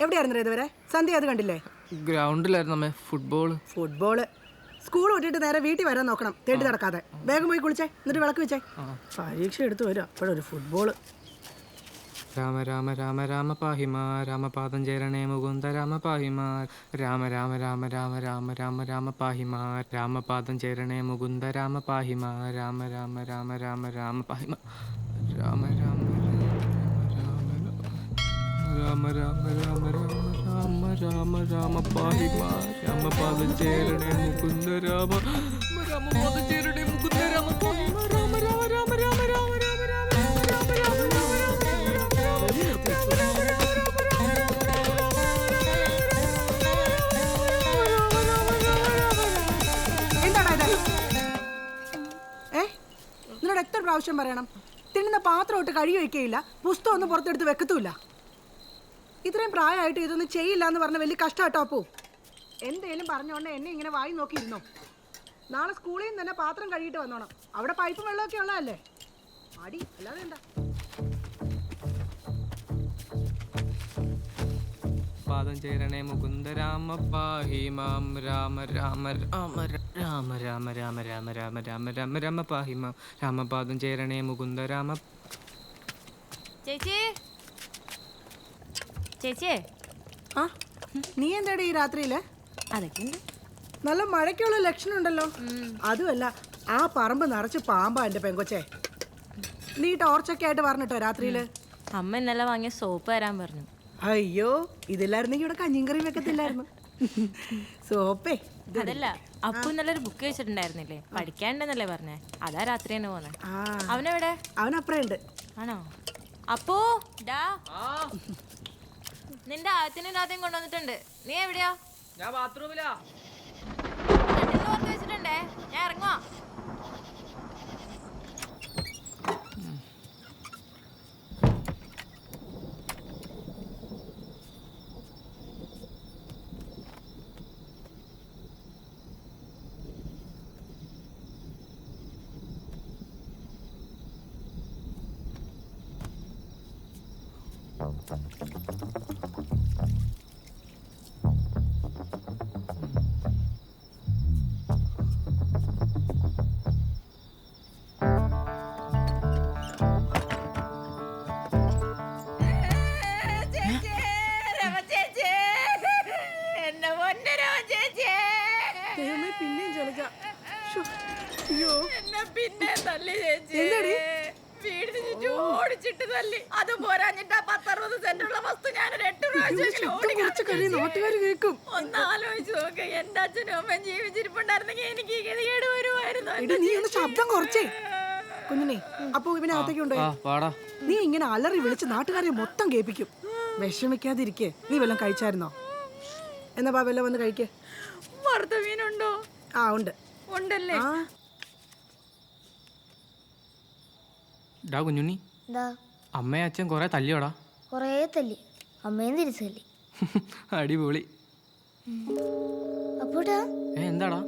എവിടെയായിരുന്നു ഇതുവരെ? സന്ധ്യ അത് കണ്ടില്ലേ? ഗ്രൗണ്ടിലായിരുന്നു ഫുട്ബോള്. സ്കൂൾ വിട്ടിട്ട് നേരെ വീട്ടിൽ വരാൻ നോക്കണം, തേടി നടക്കാതെ. വേഗം പോയി കുളിച്ചേ, എന്നിട്ട് വിളക്ക് വെച്ചേ. പരീക്ഷ എടുത്തു വരും, അപ്പോഴൊരു ഫുട്ബോള്. രാമ രാമ രാമ രാമ പാഹിമാ രാമപാദം ചേരണേ മുകുന്ദ രാമ പാഹിമാ രാമ രാമ രാമ രാമ രാമ രാമ രാമ പാഹിമാ രാമപാദം ചേരണേ മുകുന്ദ രാമ പാഹിമാ രാമ രാമ രാമ രാമ രാമ പാഹിമാ രാമ രാമ രാമ രാമ രാമ രാമ രാമ രാമ പാഹിമാ രാമപാദം ചേരണേ മുകുന്ദ രാമ രാമപാദം ചേരണേ മുകുന്ദ രാമ പാഹിമാ രാമ രാമ രാമ രാമ രാമ രാമ നിന്നോട് എത്ര പ്രാവശ്യം പറയണം? തിന്നുന്ന പാത്രം ഇട്ട് കഴുകി വെക്കുകയില്ല, പുസ്തകം ഒന്നും പുറത്തെടുത്ത് വെക്കത്തുമില്ല. ഇത്രയും പ്രായമായിട്ട് ഇതൊന്നും ചെയ്യില്ല എന്ന് പറഞ്ഞ വലിയ കഷ്ടമാട്ടോ. അപ്പോ എന്തേലും പറഞ്ഞോണ്ട് എന്നെ ഇങ്ങനെ വായി നോക്കിയിരുന്നോ? നാളെ സ്കൂളിൽ നിന്ന് തന്നെ പാത്രം കഴുകിയിട്ട് വന്നോണം. അവിടെ പൈപ്പും വെള്ളമൊക്കെ ഉള്ളതല്ലേ. അടി അല്ലാതെ എന്താ? പാദം ചേരണേ മുകുന്ദ രാമ പാഹിമാം രാമ രാമ രാമ രാമ രാമ രാമ രാമ രാമ രാമ രാമ രാമ പാഹിമാം രാമപാദം ചേരണേ മുകുന്ദ രാമ. ചേച്ചി ചേച്ചിയെ, ആ നീ എന്താടി ഈ രാത്രിയില്? അതൊക്കെ ഉണ്ട്. നല്ല മഴയ്ക്കുള്ള ലക്ഷണം ഉണ്ടല്ലോ. അതുമല്ല, ആ പറമ്പ് നിറച്ച് പാമ്പാ എന്റെ പെങ്കൊച്ചേ. നീ ടോർച്ചൊക്കെ ആയിട്ട് പറഞ്ഞിട്ടോ രാത്രിയില്? അമ്മ ഇന്നലെ വാങ്ങിയ സോപ്പ് തരാൻ പറഞ്ഞു. അയ്യോ, ഇതില്ലായിരുന്നെങ്കിൽ ഇവിടെ കഞ്ഞിയും കറിയും വെക്കത്തില്ലായിരുന്നു. സോപ്പേ അതല്ല, അപ്പു ഇന്നലെ ബുക്ക് വെച്ചിട്ടുണ്ടായിരുന്നില്ലേ, പഠിക്കാണ്ടെന്നല്ലേ പറഞ്ഞേ? അതാ രാത്രി തന്നെ പോന്നെ. അവനെവിടെ? അവനപ്പുറേ ഉണ്ട്. ആണോ? അപ്പോ ഡാ, നിന്റെ ആദ്യത്തിനും രാത്രിയും കൊണ്ടുവന്നിട്ടുണ്ട്. നീ എവിടെയാ? ഞാൻ ബാത്റൂമിലാ. വെച്ചിട്ടുണ്ടേ, ഞാൻ ഇറങ്ങുവാ. ശബ്ദം കുറച്ചേ കുഞ്ഞിനെ. അപ്പൊ ഇവനകത്തേക്ക് ഉണ്ടോ? നീ ഇങ്ങനെ അലറി വിളിച്ച് നാട്ടുകാരെ മൊത്തം കേൾപ്പിക്കും. വിഷമിക്കാതിരിക്കേ. നീ വല്ലതും കഴിച്ചായിരുന്നോ? എന്നാ വല്ലതും വന്ന് കഴിക്കേ. മീനുണ്ടോ? ആ ഉണ്ട്. ഉണ്ടല്ലേ? കുഞ്ഞുണ്ണി, അമ്മയെ അച്ഛൻ കൊറേ തല്ലിയോടാ? കൊറേ തല്ലി, അമ്മയും തിരിച്ചു തല്ലി. അടിപൊളി. അപ്പോടാ എന്താടാ?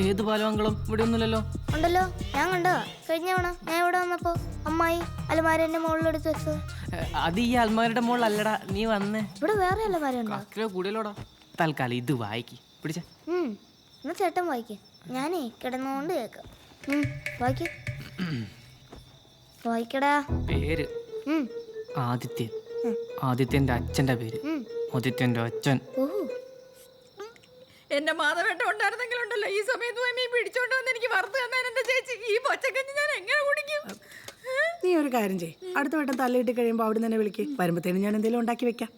ഏത് പാലമംഗളം? ഇവിടെ ഒന്നുമില്ലല്ലോ. ഉണ്ടല്ലോ, ഞാൻ കണ്ടോ കഴിഞ്ഞ തവണ. ഞാൻ ഇവിടെ വന്നപ്പോ അമ്മായി അലമാരന്റെ മുകളിലെടുത്ത് വെച്ചത്. അത് ഈ അൽമാരുടെ മുകളിലല്ലടാ, നീ വന്നേ. ഇവിടെ വേറെ അലമാരുണ്ടോ? കൂടിയല്ലോടാ. തൽക്കാലം ഇത് വായിക്ക്. പിടിച്ച എന്നാ ചേട്ടൻ വായിക്ക്, ഞാനേ കിടന്നുകൊണ്ട് കേക്കാം. വായിക്ക്, വായിക്കടാ. പേര് ആദിത്യൻ. ആദിത്യന്റെ അച്ഛന്റെ പേര് ആദിത്യന്റെ അച്ഛൻ. എന്റെ മാധവേട്ട ഉണ്ടായിരുന്നെങ്കിലുണ്ടല്ലോ ഈ സമയത്ത് പോയി പിടിച്ചോണ്ട് വന്ന് എനിക്ക് വറുത്ത് തന്നാൽ എന്റെ ചേച്ചി. ഈ പച്ചക്കഞ്ഞി ഞാൻ എങ്ങനെ കുടിക്കും? നീ ഒരു കാര്യം ചെയ്യ്, അടുത്ത വട്ടം തലയിട്ട് കഴിയുമ്പോ അവിടെ തന്നെ വിളിക്ക്. വരുമ്പത്തേനും ഞാൻ എന്തെങ്കിലും ഉണ്ടാക്കി വെക്കാം.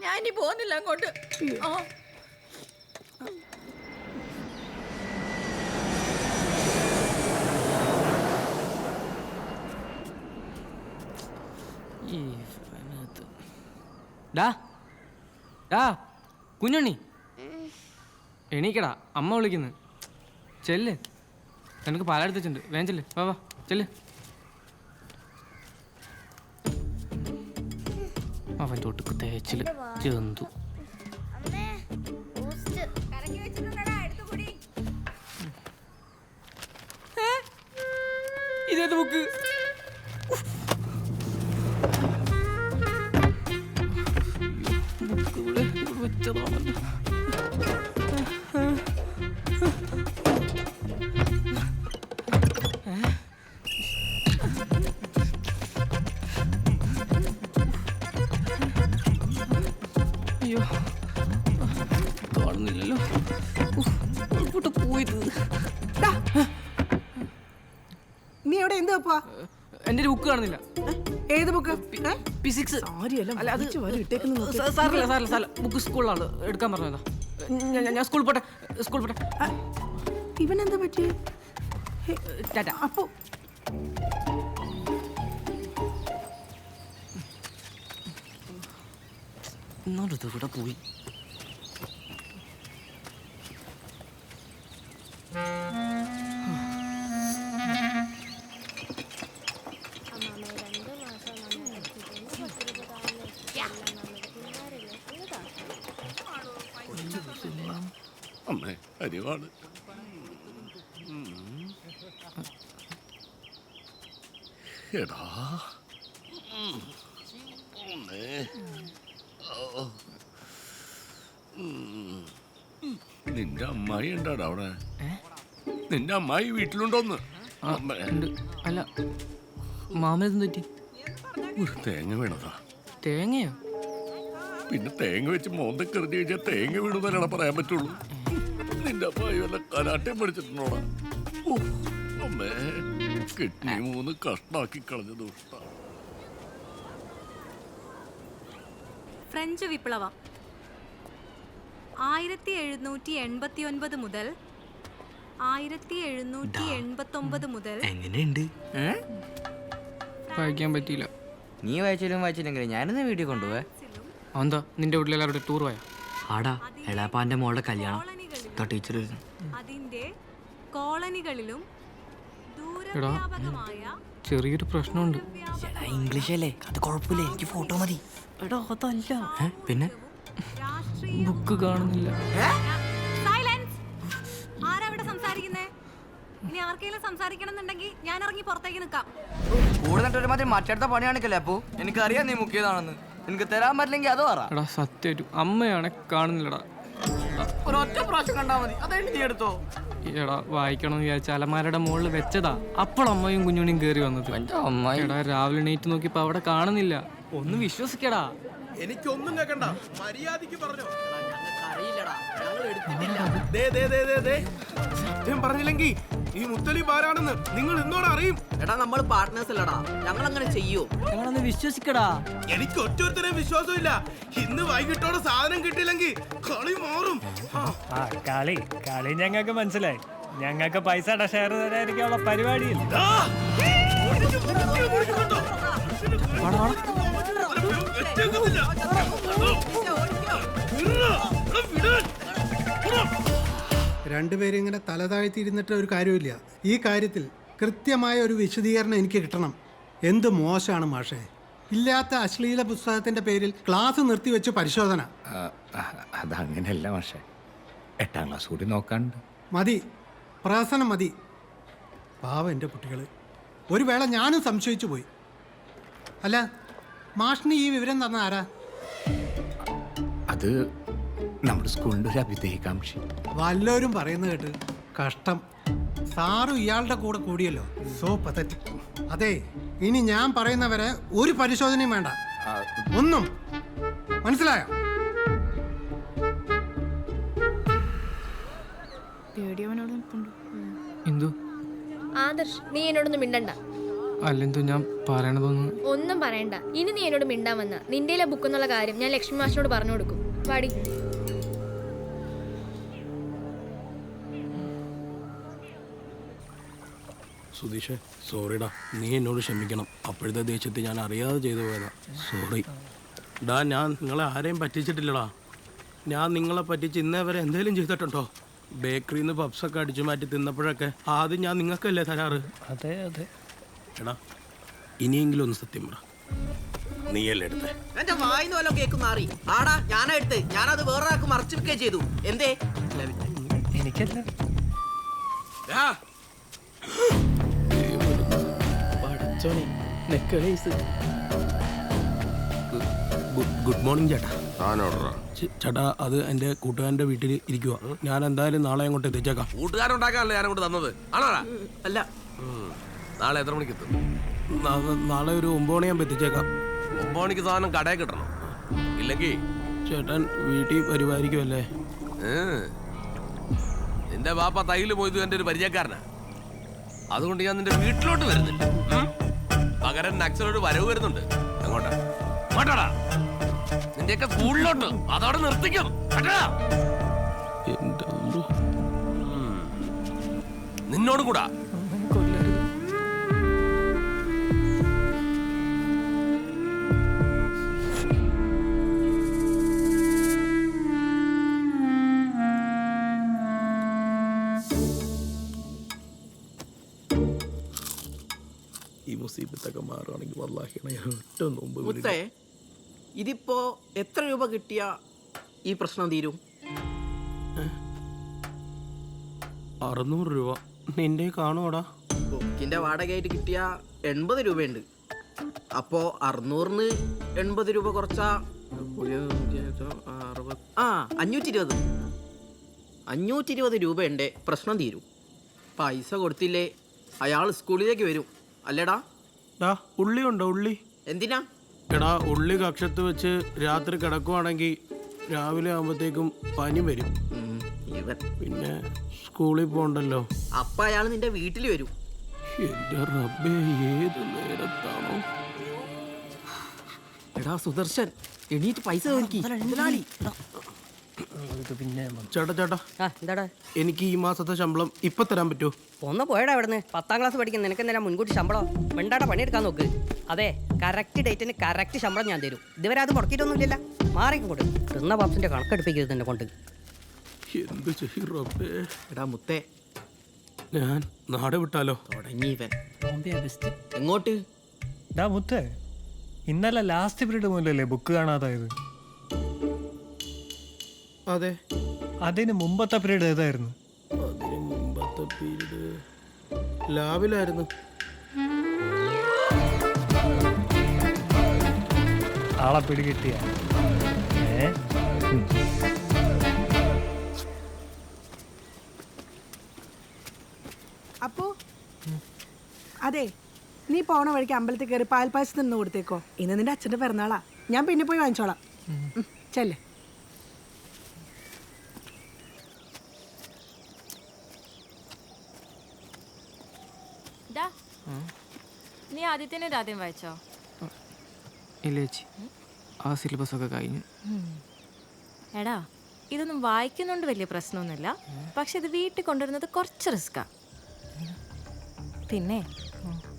ഞാൻ ഇനി പോകുന്നില്ല അങ്ങോട്ട്. കുഞ്ഞുണ്ണി, എണീക്കടാ, അമ്മ വിളിക്കുന്നു. ചെല്ല്, നിനക്ക് പാലെടുത്ത് വെച്ചിട്ടുണ്ട്. വേഗം ചെല്ല്, വാ വാ ചെല്ല്. അവൻ്റെ ഒട്ടുക്ക് തേച്ചില് ജന്തു. ഇതേത് ബുക്ക്? വെച്ചതാണല്ലോ. അയ്യോ കാണുന്നില്ലല്ലോ. എങ്ങോട്ട് പോയത്? ടാ. നീ എവിടെ എന്ത് വെപ്പാ? എൻ്റെ ഒരു ബുക്ക് കാണുന്നില്ല. ഏത് ബുക്ക്? ഫിസിക്സ്. അല്ല അത് സാറില്ല സാറില്ല ബുക്ക് സ്കൂളിലാണ് എടുക്കാൻ പറഞ്ഞതാ. ഞാൻ സ്കൂളിൽ പോട്ടെ. ഇവനെന്താ പറ്റി? ടാറ്റ. അപ്പോ എന്നാലും ഇത് ഇവിടെ പോയി. അമ്മേ അരിവാണ്. എടാ അമ്മേ. നിന്റെ അമ്മായി ഉണ്ടാടാ അവിടെ? നിന്റെ അമ്മായി വീട്ടിലുണ്ടോന്ന്? അമ്മേ. ഉണ്ട്. അല്ല മാമനെന്ത് പറ്റി? ഒരു തേങ്ങ വീണതാ. തേങ്ങയോ? പിന്നെ തേങ്ങ വെച്ച് മോന്തൊക്കെ എറിഞ്ഞു കഴിഞ്ഞാൽ തേങ്ങ വീണതല്ലാണ് പറയാൻ പറ്റുള്ളൂ. നിന്റെ അമ്മായി വല്ല കരാട്ടയും പഠിച്ചിട്ടുണ്ടോടാ? അമ്മേ കിഡ്നി 3 കഷ്ടാക്കി കളഞ്ഞ ദുഷ്ട. ഫ്രഞ്ച് വിപ്ലവം 1789 മുതൽ 1789 മുതൽ. എങ്ങനെയുണ്ട്? വായിക്കാൻ പറ്റിയില്ല. നീ വായിച്ചില്ലെങ്കിലും ഞാനെന്നാ വീട്ടിൽ കൊണ്ടുപോവേ. എന്താ നിന്റെ വീട്ടിലെല്ലാവരുടെ ടൂർ പോയാ? ആടാ എളാപ്പാന്റെ മോളുടെ കല്യാണം. ടീച്ചർ അതിന്റെ കോളനികളിലും ദൂരവ്യാപകമായ ചെറിയൊരു പ്രശ്നമുണ്ട്. ഇംഗ്ലീഷ് അല്ലേ, അത് കുഴപ്പമില്ല, എനിക്ക് ഫോട്ടോ മതി. എടാ അതല്ല. പിന്നെ ബുക്ക് കാണുന്നില്ല. സൈലൻസ്. ആരാ ഇവിടെ സംസാരിക്കുന്നേ? ഇനി ആർക്കെങ്കിലും സംസാരിക്കണമെന്നുണ്ടെങ്കിൽ ഞാൻ ഇറങ്ങി പുറത്തേക്ക് നിൽക്കാം. കൂടുതൽ മാതിരി മറ്റടുത്ത പണി കാണിക്കല്ലേ. അപ്പോ എനിക്കറിയാം നീ മുക്കിയതാണെന്ന്. എനിക്ക് തരാൻ പറ്റില്ലെങ്കിൽ അത് പറ. എടാ സത്യമായിട്ടും അമ്മയാണെ കാണുന്നില്ലടാ. ഒരൊറ്റ പ്രാവശ്യം കണ്ടാ മതി, അതായിട്ട് നീ എടുത്തോ. എടാ വായിക്കണമെന്ന് വിചാരിച്ച അലമാരയുടെ മുകളിൽ വെച്ചതാ. അപ്പോൾ അമ്മയും കുഞ്ഞുണിയും കയറി വന്നത്. എടാ രാവിലെ എണീറ്റ് നോക്കിയപ്പോ അവിടെ കാണുന്നില്ല. ഒന്ന് വിശ്വസിക്കടാ. എനിക്കൊന്നും കേക്കണ്ട, മര്യാദയ്ക്ക് പറഞ്ഞോ. സത്യം പറഞ്ഞില്ലെങ്കിൽ ഈ മുത്തലിബ് ആരാണെന്ന് നിങ്ങൾ ഇന്നോട് അറിയും. എടാ നമ്മൾ പാർട്ട്നേഴ്സ് അല്ലടാ, ഞങ്ങൾ അങ്ങനെ ചെയ്യൂ. ഞങ്ങളൊന്ന് വിശ്വസിക്കടാ. എനിക്ക് ഒറ്റൊരുത്തരെയും വിശ്വാസമില്ല. ഇന്ന് വൈകിട്ടോടെ സാധനം കിട്ടിയില്ലെങ്കിൽ കളി മാറും. കളി ഞങ്ങൾക്ക് മനസ്സിലായി. ഞങ്ങൾക്ക് പൈസ ഷെയർ തരാതിരിക്കാനുള്ള പരിപാടിയില്ല. രണ്ടുപേരും ഇങ്ങനെ തല താഴ്ത്തിയിരുന്നിട്ട് ഒരു കാര്യമില്ല. ഈ കാര്യത്തിൽ കൃത്യമായ ഒരു വിശദീകരണം എനിക്ക് കിട്ടണം. എന്ത് മോശമാണ് മാഷേ, ഇല്ലാത്ത അശ്ലീല പുസ്തകത്തിന്റെ പേരിൽ ക്ലാസ് നിർത്തിവെച്ച് പരിശോധന. അതങ്ങനെയല്ല മാഷേ, 8ാം ക്ലാസ് കൂടി നോക്കാണ്ട്. മതി, പ്രഹസനം മതി. പാവം എൻ്റെ കുട്ടികൾ. ഒരു വേള ഞാനും സംശയിച്ചു പോയി. അല്ല, മാഷിന് ഈ വിവരം തന്ന ആരാ? അത് നമ്മുടെ സ്കൂളിൻ്റെ ഒരു അഭിദേഹികാംക്ഷി. വല്ലവരും പറയുന്നത് കേട്ട് കഷ്ടം. സാറും ഇയാളുടെ കൂടെ കൂടിയല്ലോ. So pathetic. അതെ, ഇനി ഞാൻ പറയുന്നവരെ ഒരു പരിശോധനയും വേണ്ട, ഒന്നും. മനസ്സിലായോ? എന്തു? ആദർശ്, നീ എന്നോടൊന്നും മിണ്ടണ്ട. അല്ലെന്തോ ഞാൻ പറയണതൊന്നും. ഒന്നും പറയണ്ട. ഇനി നീ എന്നോട് മിണ്ടാൻ വന്ന നിന്റെ ബുക്ക് എന്നുള്ള കാര്യം ഞാൻ ലക്ഷ്മി മാഷിനോട് പറഞ്ഞു കൊടുക്കും. പാടി. സുധീഷേ, സോറിടാ, നീ എന്നോട് ക്ഷമിക്കണം. അപ്പോഴത്തെ ദേഷ്യത്തിൽ ഞാൻ അറിയാതെ ചെയ്തു പോയതാ. സോറി ഡാ. ഞാൻ നിങ്ങളെ ആരെയും പറ്റിച്ചിട്ടില്ലടാ. ഞാൻ നിങ്ങളെ പറ്റിച്ച് ഇന്നേ വരെ എന്തെങ്കിലും ചെയ്തിട്ടുണ്ടോ? ബേക്കറിയിൽ നിന്ന് പപ്സൊക്കെ അടിച്ചു മാറ്റി തിന്നപ്പോഴൊക്കെ ആദ്യം ഞാൻ നിങ്ങൾക്കല്ലേ തരാറ്? അതെ അതെ. എടാ, ഇനിയെങ്കിലും ഒന്ന് സത്യം പറ, നീയല്ലേ എടുത്തേ? എന്റെ വായിന്ന് വല്ലതും കേൾക്കുന്ന മാറി. ആടാ, ഞാനാ എടുത്ത്. ഞാനത് വേറൊരാൾക്ക് മറച്ചു വെക്കുകയും ചെയ്തു. എന്തേ? എനിക്കല്ല. ഗുഡ് മോർണിംഗ് ചേട്ടാ. ചേട്ടാ അത് എൻ്റെ കൂട്ടുകാരൻ്റെ വീട്ടിൽ ഇരിക്കുക. ഞാൻ എന്തായാലും നാളെ അങ്ങോട്ട് എത്തിച്ചേക്കാം. കൂട്ടുകാരുണ്ടാക്കാനല്ലേ ഞാൻ അങ്ങോട്ട് തന്നത് ആണോടാ? അല്ല നാളെ എത്ര മണിക്ക് എത്തും? നാളെ ഒരു 9 മണിയാകുമ്പോൾ എത്തിച്ചേക്കാം. 9 മണിക്ക് സാധനം കടയിൽ കിട്ടണം, ഇല്ലെങ്കിൽ ചേട്ടൻ വീട്ടിൽ വരുമായിരിക്കുമല്ലേ? നിന്റെ ബാപ്പ തൈല് പോയത് എൻ്റെ ഒരു പരിചയക്കാരനാ. അതുകൊണ്ട് ഞാൻ നിന്റെ വീട്ടിലോട്ട് വരുന്നില്ല. പകരം നക്സലോട് വരവ് വരുന്നുണ്ട്. അങ്ങോട്ടാ അങ്ങോട്ടാടാ, നിന്റെയൊക്കെ സ്കൂളിലോട്ട് അതോടെ നിർത്തിക്കും. നിന്നോട് കൂടാ. ഈ മുസീബത്തൊക്കെ മാറുകയാണെങ്കിൽ വല്ലാഹിയാണ് ഒറ്റ നോമ്പ്. മുത്തേ, ഇതിപ്പോ എത്ര രൂപ കിട്ടിയ ഈ പ്രശ്നം തീരും? 600 രൂപ നിന്റെ കാണുവാടാ. ബുക്കിന്റെ വാടകയായിട്ട് കിട്ടിയ 80 രൂപയുണ്ട്. അപ്പോ 600-ന് 80 രൂപ കുറച്ചാ 520. 520 രൂപയുണ്ട്, പ്രശ്നം തീരും. പൈസ കൊടുത്തില്ലേ അയാൾ സ്കൂളിലേക്ക് വരും, അല്ലേടാ? ഉള്ളി ഉണ്ടോ? ഉള്ളി എന്തിനാ? എടാ ഉള്ളി കക്ഷത്ത് വെച്ച് രാത്രി കിടക്കുവാണെങ്കിൽ രാവിലെ ആകുമ്പോഴത്തേക്കും പനി വരും. പിന്നെ സ്കൂളിൽ പോകണ്ടല്ലോ. അപ്പൊ അയാൾ നിന്റെ വീട്ടിൽ വരും. എന്റെ റബ്ബേ, ഏത് നേരത്താണോ? എടാ സുദർശൻ, എണീറ്റ് പൈസ ചേട്ടാ എനിക്ക് ഈ മാസത്തെ ശമ്പളം ഇപ്പൊ തരാൻ പറ്റുമോ? ഒന്ന് പോയടാ അവിടുന്ന്. 10ാം ക്ലാസ് പഠിക്കുന്ന നിനക്ക് എന്തിനാ മുൻകൂട്ടി ശമ്പളം? മിണ്ടാടെ പണിയെടുക്കാൻ നോക്ക്. അതെ, കറക്റ്റ് ഡേറ്റിന് കറക്റ്റ് ശമ്പളം ഞാൻ തരും. ഇതുവരെ അത് മുടക്കിയിട്ടൊന്നുമില്ലല്ലോ. മാറിക്കും കൊണ്ട് തിന്ന പാപ്സിന്റെ കണക്കെടുപ്പിക്കരുത് എന്നെ കൊണ്ട്. എന്ത് ചെയ്യും റബ്ബേ? എടാ മുത്തേ, ഞാൻ നാട് വിട്ടാലോ? തുടങ്ങിയവൻ എങ്ങോട്ട്? മുത്തേ, ഇന്നലെ ലാസ്റ്റ് പീരീഡ് മുതലല്ലേ ബുക്ക് കാണാതായത്? അതെ. അതിന് മുമ്പത്തെ പീരീഡ് ഏതായിരുന്നു? അതിന് മുമ്പത്തെ പീരീഡ് ലാബിലായിരുന്നു. ആളെ പിടികിട്ടിയ അപ്പോ അതെ, നീ പോണ വഴിക്ക് അമ്പലത്തിൽ കയറി പാൽപ്പായസം നിന്ന് കൊടുത്തേക്കോ. ഇന്ന് നിന്റെ അച്ഛൻ്റെ പിറന്നാളാ. ഞാൻ പിന്നെ പോയി വാങ്ങിച്ചോളാം. ചെല്ലേ. നീ ആദ്യത്തിന് രാത്രി വായിച്ചോ? ഇല്ല ചേച്ചി, ആ സിലബസ് ഒക്കെ കഴിഞ്ഞു. എടാ, ഇതൊന്നും വായിക്കുന്നുണ്ട് വലിയ പ്രശ്നമൊന്നുമില്ല. പക്ഷെ ഇത് വീട്ടിൽ കൊണ്ടുവരുന്നത് കുറച്ച് റിസ്ക്കാ. പിന്നെ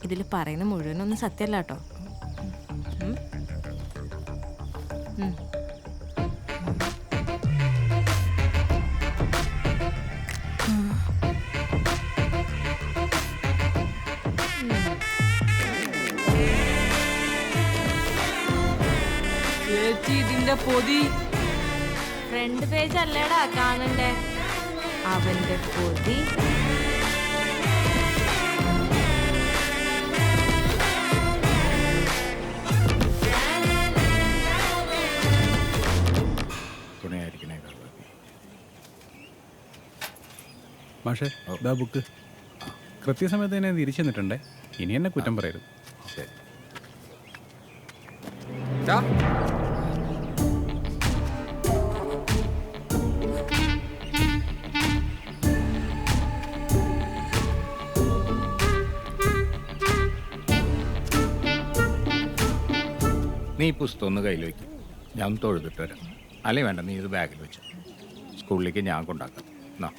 ഇതിൽ പറയുന്ന മുഴുവനൊന്നും സത്യമല്ല കേട്ടോ. ഇതിന്റെ പൊതി ഫ്രണ്ട് പേജ് അല്ലേടാ കാണണ്ടേ, അവന്റെ പൊതി. മാഷേ, ഇതാ ബുക്ക്. കൃത്യസമയത്ത് തന്നെ തിരിച്ചു തന്നിട്ടുണ്ടേ. ഇനി എന്നെ കുറ്റം പറയരുത്. ശരി. നീ പുസ്തകം ഒന്ന് കയ്യിൽ വയ്ക്കും, ഞാൻ ഒന്ന് തൊഴുതിട്ട് വരാം. അല്ലേ വേണ്ട, നീ ഇത് ബാഗിൽ വെച്ചു. സ്കൂളിലേക്ക് ഞാൻ കൊണ്ടാക്കാം. എന്നാ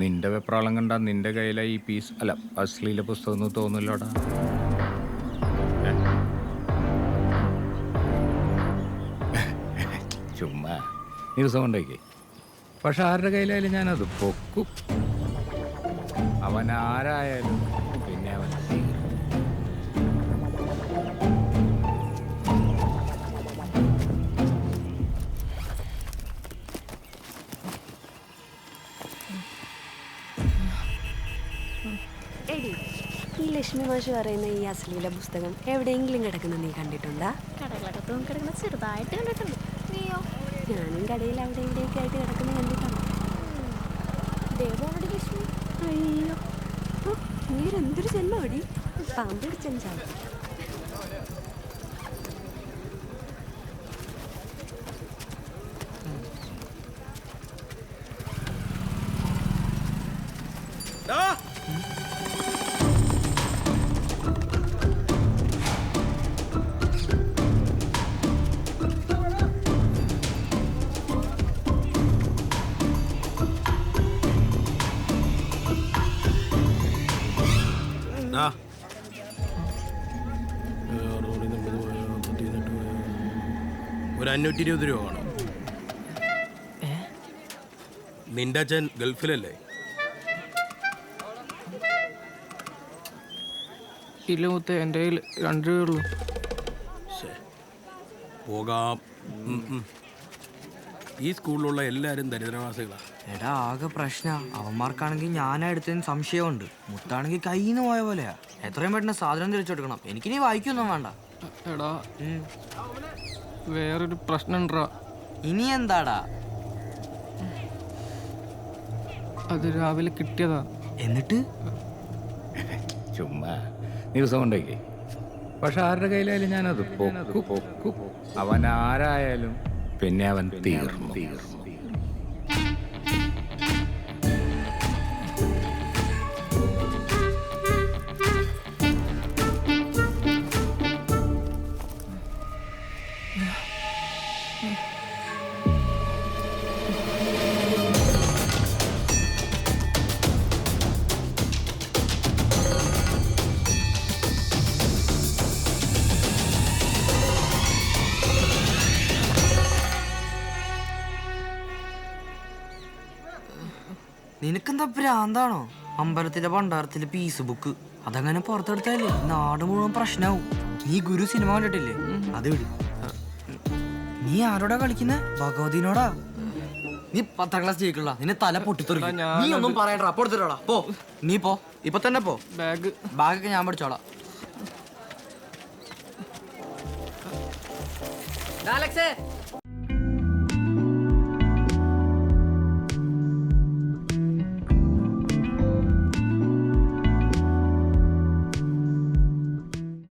നിന്റെ വെപ്രാളം കണ്ടാ നിന്റെ കയ്യിലെ ഈ പീസ് അല്ല അശ്ലീല പുസ്തകം ഒന്നും തോന്നില്ലോടാ. ചുമ്മാ നീ ദിവസം കൊണ്ടേക്കേ. പക്ഷെ ആരുടെ കയ്യിലായാലും ഞാനത് പൊക്കും. അവൻ ആരായാലും പിന്നെ അവൻ ലക്ഷ്മി മാഷ് പറയുന്ന ഈ അശ്ലീല പുസ്തകം എവിടെയെങ്കിലും കിടക്കുന്ന നീ കണ്ടിട്ടുണ്ടാ? കടകളൊക്കെ കിടക്കുന്ന ചെറുതായിട്ട് കണ്ടിട്ടുണ്ട്. നീയോ? ഞാനും കടയിൽ അവിടെ ഇവിടെയൊക്കെ ആയിട്ട് കിടക്കുന്ന കണ്ടിട്ടുണ്ട്. ദേവോടി ലക്ഷ്മി. അയ്യോ, നീ എന്തൊരു ജന്മടി, പാമ്പ് പിടിച്ചാൽ. ഒരു 520 രൂപ വേണം. നിന്റെ അച്ഛൻ ഗൾഫിലല്ലേ? ഇല്ല മുത്തേ, എൻ്റെ കയ്യിൽ 2 രൂപയുള്ളൂ. പോകാം. ഈ സ്കൂളിലുള്ള എല്ലാവരും ദരിദ്രവാസികളാണ്. എടാ ആകെ പ്രശ്ന. അവന്മാർക്കാണെങ്കിൽ ഞാനാ എടുത്തതിന് സംശയമുണ്ട്. മുത്താണെങ്കിൽ കയ്യിന്ന് പോയ പോലെയാ. എത്രയും പെട്ടെന്ന് സാധനം തിരിച്ചു കൊടുക്കണം. എനിക്കിനി വായിക്കൊന്നും വേണ്ട. എടാ വേറൊരു പ്രശ്നമുണ്ടാ. ഇനി എന്താടാ? അത് രാവിലെ കിട്ടിയതാ. എന്നിട്ട് ചുമ്മാ നീ സൗണ്ടേക്കേ. പക്ഷെ ആരുടെ കയ്യിലായാലും ഞാനത് പൊക്കും. അവൻ ആരായാലും പിന്നെ അവൻ തീർന്നു. നിനക്കെന്താ ഭ്രാന്താണോ? അമ്പലത്തിലെ ഭണ്ഡാരത്തിലെ പീസ് ബുക്ക് അതങ്ങനെ പുറത്തെടുത്താലേ നാട് മുഴുവൻ പ്രശ്നമാവും. നീ ഗുരു സിനിമ കണ്ടിട്ടില്ലേ? അത് വിട്. നീ ആരോടാ കളിക്കുന്നെ? ഭഗവതിനോടാ. നീ 10ാം ക്ലാസ് ജയിക്കണ്ട. നിന്നെ തല പൊട്ടിത്തെറിക്കും. നീ ഒന്നും പറയണ്ട. അപ്പൊ എടുത്തിട്ടോടാ. പോ, നീ പോ, ഇപ്പൊ തന്നെ പോ. ബാഗൊക്കെ ഞാൻ പഠിച്ചോളാം. അലക്സേ